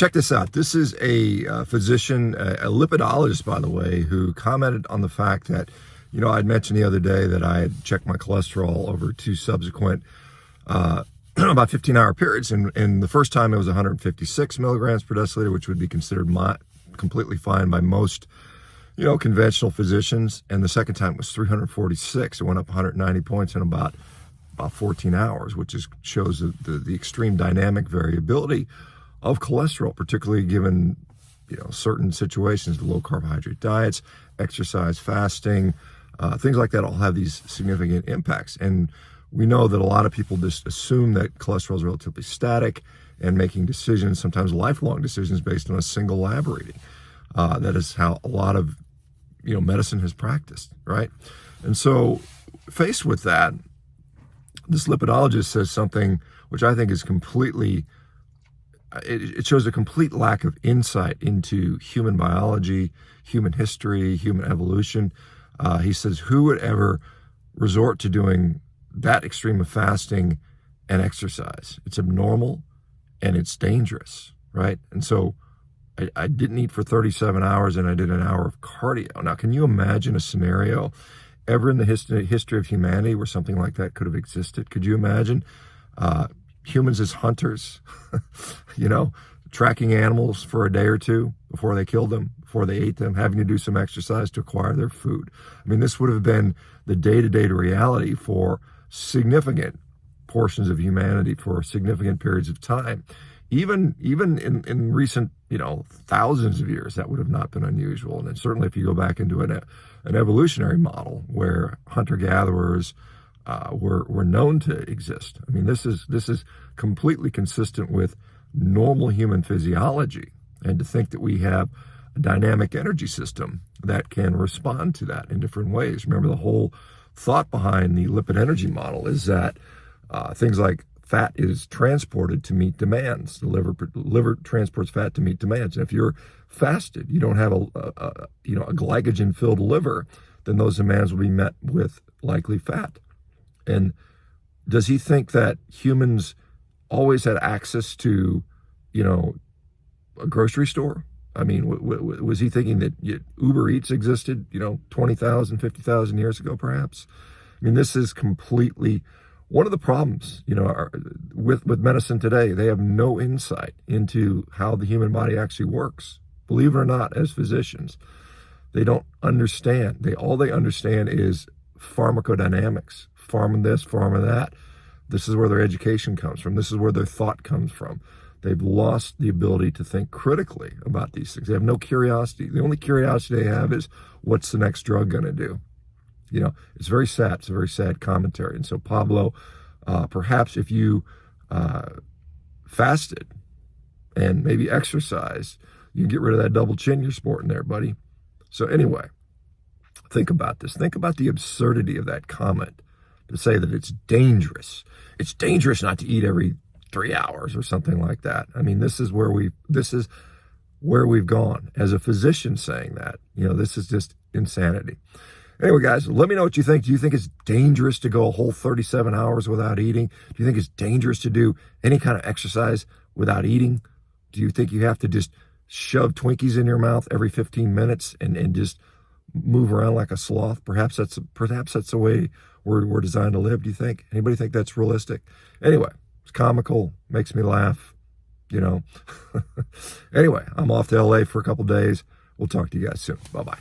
Check this out. This is a physician, a lipidologist, by the way, who commented on the fact that, I'd mentioned the other day that I had checked my cholesterol over two subsequent about 15-hour periods. And the first time it was 156 milligrams per deciliter, which would be considered completely fine by most, conventional physicians. And the second time it was 346. It went up 190 points in about 14 hours, which shows the extreme dynamic variability of cholesterol, particularly given, certain situations, the low carbohydrate diets, exercise, fasting, things like that all have these significant impacts. And we know that a lot of people just assume that cholesterol is relatively static and making decisions, sometimes lifelong decisions, based on a single lab reading. That is how a lot of, medicine has practiced, right? And so faced with that, this lipidologist says something which I think is completely, it shows a complete lack of insight into human biology, human history, human evolution. He says, who would ever resort to doing that extreme of fasting and exercise? It's abnormal and it's dangerous, right? And so I didn't eat for 37 hours and I did an hour of cardio. Now, can you imagine a scenario ever in the history of humanity where something like that could have existed? Could you imagine humans as hunters, tracking animals for a day or two before they killed them, before they ate them, having to do some exercise to acquire their food? I mean, this would have been the day-to-day reality for significant portions of humanity for significant periods of time. Even in recent, thousands of years, that would have not been unusual. And then certainly if you go back into an evolutionary model where hunter-gatherers were known to exist. I mean, this is completely consistent with normal human physiology. And to think that we have a dynamic energy system that can respond to that in different ways. Remember, the whole thought behind the lipid energy model is that things like fat is transported to meet demands. The liver transports fat to meet demands. And if you're fasted, you don't have a glycogen-filled liver, then those demands will be met with likely fat. And does he think that humans always had access to, a grocery store? I mean, was he thinking that Uber Eats existed, 20,000, 50,000 years ago, perhaps? I mean, this is completely one of the problems, with medicine today. They have no insight into how the human body actually works. Believe it or not, as physicians, they don't understand. All they understand is pharmacodynamics, pharma this, pharma that. This is where their education comes from. This is where their thought comes from. They've lost the ability to think critically about these things. They have no curiosity. The only curiosity they have is, what's the next drug going to do? It's very sad. It's a very sad commentary. And so, Pablo, perhaps if you fasted and maybe exercised, you can get rid of that double chin you're sporting there, buddy. So anyway, think about this. Think about the absurdity of that comment to say that it's dangerous. It's dangerous not to eat every 3 hours or something like that. I mean, this is where we've gone as a physician saying that. This is just insanity. Anyway, guys, let me know what you think. Do you think it's dangerous to go a whole 37 hours without eating? Do you think it's dangerous to do any kind of exercise without eating? Do you think you have to just shove Twinkies in your mouth every 15 minutes and just move around like a sloth? Perhaps that's the way we're designed to live. Do you think? Anybody think that's realistic? Anyway, it's comical, makes me laugh, Anyway, I'm off to LA for a couple days. We'll talk to you guys soon. Bye-bye.